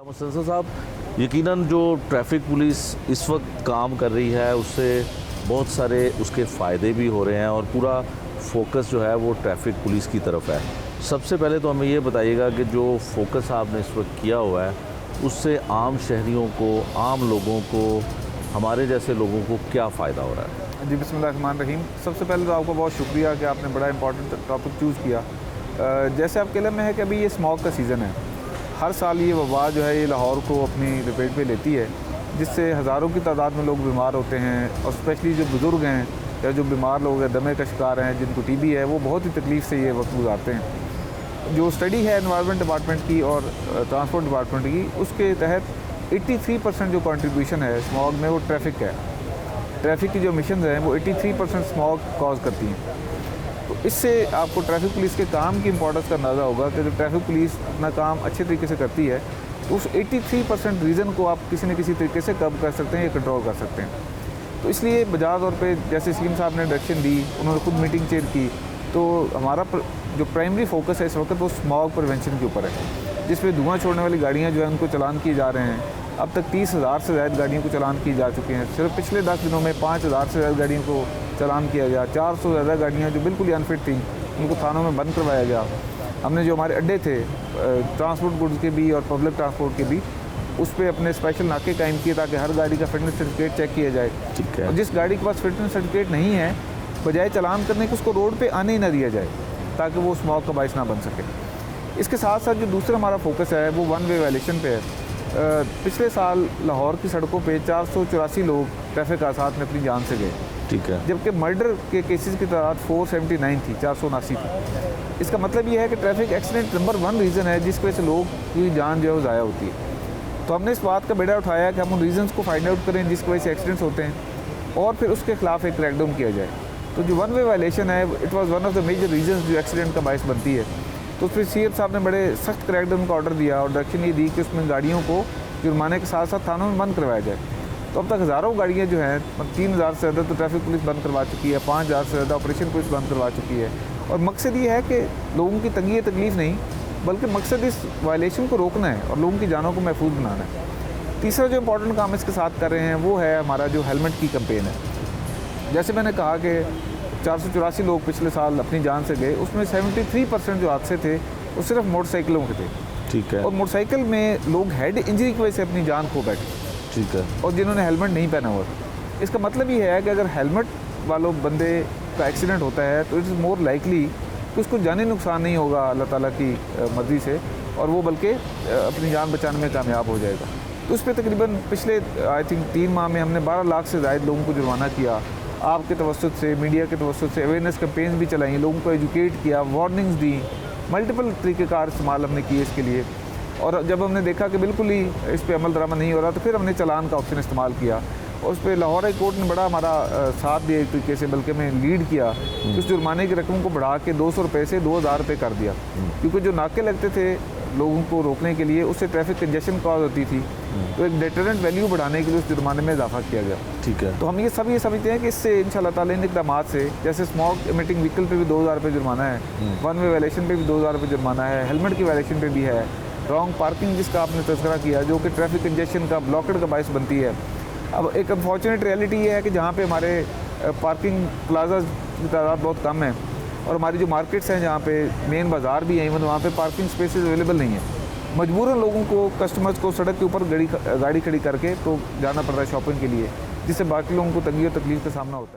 मुस्तफा साहब, यकीनन जो ट्रैफिक पुलिस इस वक्त काम कर रही है उससे बहुत सारे उसके फ़ायदे भी हो रहे हैं और पूरा फोकस जो है वो ट्रैफिक पुलिस की तरफ है। सबसे पहले तो हमें ये बताइएगा कि जो फोकस आपने इस वक्त किया हुआ है उससे आम शहरियों को, आम लोगों को, हमारे जैसे लोगों को क्या फ़ायदा हो रहा है? जी, बिस्मिल्लाहिर्रहमानिर्रहीम। सबसे पहले तो आपका बहुत शुक्रिया कि आपने बड़ा इंपॉर्टेंट टॉपिक चूज़ किया। जैसे आपके इल्म में है कि अभी ये स्मॉग का सीज़न है। हर साल ये वबा जो है ये लाहौर को अपनी लपेट में लेती है, जिससे हज़ारों की तादाद में लोग बीमार होते हैं और स्पेशली जो बुज़ुर्ग हैं या जो बीमार लोग हैं, दमे का शिकार हैं, जिनको टीबी है, वो बहुत ही तकलीफ़ से ये वक्त गुजारते हैं। जो स्टडी है एनवायरनमेंट डिपार्टमेंट की और ट्रांसपोर्ट डिपार्टमेंट की, उसके तहत 83% जो कंट्रीब्यूशन है स्मॉग में वो ट्रैफिक है। ट्रैफिक की जो मिशन हैं वो 83% स्मॉग कॉज करती हैं। तो इससे आपको ट्रैफिक पुलिस के काम की इंपॉर्टेंस का अंदाज़ा होगा कि जब ट्रैफिक पुलिस अपना काम अच्छे तरीके से करती है तो उस 83% रीज़न को आप किसी न किसी तरीके से कम कर सकते हैं या कंट्रोल कर सकते हैं। तो इसलिए बजाय तौर पे जैसे सीएम साहब ने डायरेक्शन दी, उन्होंने खुद मीटिंग चेयर की, तो हमारा जो प्राइमरी फोकस है इस वक्त वो स्मॉग प्रिवेंशन के ऊपर है, जिसमें धुआं छोड़ने वाली गाड़ियाँ जो है उनको चालान किए जा रहे हैं। अब तक 30,000 से ज़्यादा गाड़ियों को चालान किए जा चुके हैं। सिर्फ पिछले 10 दिनों में 5,000 से ज़्यादा गाड़ियों को चालान किया गया। 400 से ज़्यादा गाड़ियाँ जो बिल्कुल ही अनफिट थी उनको थानों में बंद करवाया गया। हमने जो हमारे अड्डे थे ट्रांसपोर्ट गुड्स के भी और पब्लिक ट्रांसपोर्ट के भी, उस पर अपने स्पेशल नाके कायम किए ताकि हर गाड़ी का फिटनेस सर्टिफिकेट चेक किया जाए। ठीक है। और जिस गाड़ी के पास फिटनेस सर्टिफिकेट नहीं है, बजाय चालान करने के उसको रोड पे आने ही ना दिया जाए ताकि वो स्मॉग का बायस ना बन सके। इसके साथ साथ जो दूसरा हमारा फोकस है वो वन वे वायलेशन पे है। पिछले साल लाहौर की सड़कों पे 484 लोग ट्रैफिक हादसात में अपनी जान से गए। ठीक है। जबकि मर्डर के केसेस की तादाद 479 थी, 479 थी। इसका मतलब ये है कि ट्रैफिक एक्सीडेंट नंबर 1 रीज़न है जिसकी वजह से लोग की जान जो है वो ज़ाया होती है। तो हमने इस बात का बेड़ा उठाया कि हम उन रीज़न्स को फाइंड आउट करें जिसकी वजह से एक्सीडेंट्स होते हैं और फिर उसके खिलाफ एक क्रैकडाउन किया जाए। तो जो वन वे वायलेशन है it was one of the major reasons जो एक्सीडेंट का बायस बनती है। तो फिर सीएम साहब ने बड़े सख्त क्रैकडाउन का ऑर्डर दिया और डायरेक्शन ये दी कि उसमें गाड़ियों को जुर्माने के साथ साथ थानों में बंद करवाया जाए। तो अब तक हज़ारों गाड़ियाँ जो हैं, 3,000 से ज़्यादा तो ट्रैफिक पुलिस बंद करवा चुकी है, 5,000 से ज़्यादा ऑपरेशन पुलिस बंद करवा चुकी है। और मकसद ये है कि लोगों की तंगी तकलीफ़ नहीं, बल्कि मकसद इस वायलेशन को रोकना है और लोगों की जानों को महफूज बनाना है। तीसरा जो इंपॉर्टेंट काम इसके साथ कर रहे हैं वो है हमारा जो हेलमेट की कैंपेन है। जैसे मैंने कहा कि 484 लोग पिछले साल अपनी जान से गए, उसमें 73% जो हादसे थे वो सिर्फ मोटरसाइकिलों के थे। ठीक है। और मोटरसाइकिल में लोग हेड इंजरी की वजह से अपनी जान खो बैठे। ठीक है। और जिन्होंने हेलमेट नहीं पहना हुआ। इसका मतलब ये है कि अगर हेलमेट वालों बंदे का एक्सीडेंट होता है तो इट इज़ मोर लाइकली कि उसको जानी नुकसान नहीं होगा अल्लाह ताला की मर्ज़ी से, और वो बल्कि अपनी जान बचाने में कामयाब हो जाएगा। तो उस पर तकरीबन पिछले आई थिंक 3 माह में हमने 12 लाख से ज़्यादा लोगों को जुर्माना किया। आपके तवस्सुत से, मीडिया के तवस्सुत से अवेयरनेस कैंपेन्स भी चलाई, लोगों को एजुकेट किया, वार्निंग्स दी, मल्टीपल तरीक़ेकार इस्तेमाल हमने किए इसके लिए। और जब हमने देखा कि बिल्कुल ही इस पर अमल दरामद नहीं हो रहा तो फिर हमने चालान का ऑप्शन इस्तेमाल किया और उस पर लाहौर हाई कोर्ट ने बड़ा हमारा साथ दिया एक तरीके से, बल्कि मैं लीड किया। उस जुर्माने की रकम को बढ़ा के 200 रुपये से 2,000 रुपये कर दिया, क्योंकि जो नाके लगते थे लोगों को रोकने के लिए उससे ट्रैफिक कंजेशन कॉज होती थी। तो एक डेटरेंट वैल्यू बढ़ाने के लिए उस जुर्माने में इजाफा किया गया। ठीक है। तो हम ये समझते हैं कि इससे इंशाल्लाह ताला इन इक़दामात से, जैसे स्मॉग इमिटिंग व्हीकल पे भी 2,000 रुपये जुर्माना है, वन वे वायलेशन पे भी 2,000 रुपये जुर्माना है, हेलमेट की वायलेशन पे भी है, रॉन्ग पार्किंग जिसका आपने तज़किरा किया जो कि ट्रैफिक कंजेशन का, ब्लॉकेड का बायस बनती है। अब एक अनफॉर्चुनेट रियलिटी ये है कि जहाँ पे हमारे पार्किंग प्लाजा की तादाद बहुत कम है और हमारी जो मार्केट्स हैं जहाँ पे मेन बाज़ार भी हैं, इवन वहाँ पे पार्किंग स्पेसेस अवेलेबल नहीं है। मजबूरन लोगों को, कस्टमर्स को सड़क के ऊपर गाड़ी खड़ी करके तो जाना पड़ रहा है शॉपिंग के लिए, जिससे बाकी लोगों को तंगी और तकलीफ का सामना होता है।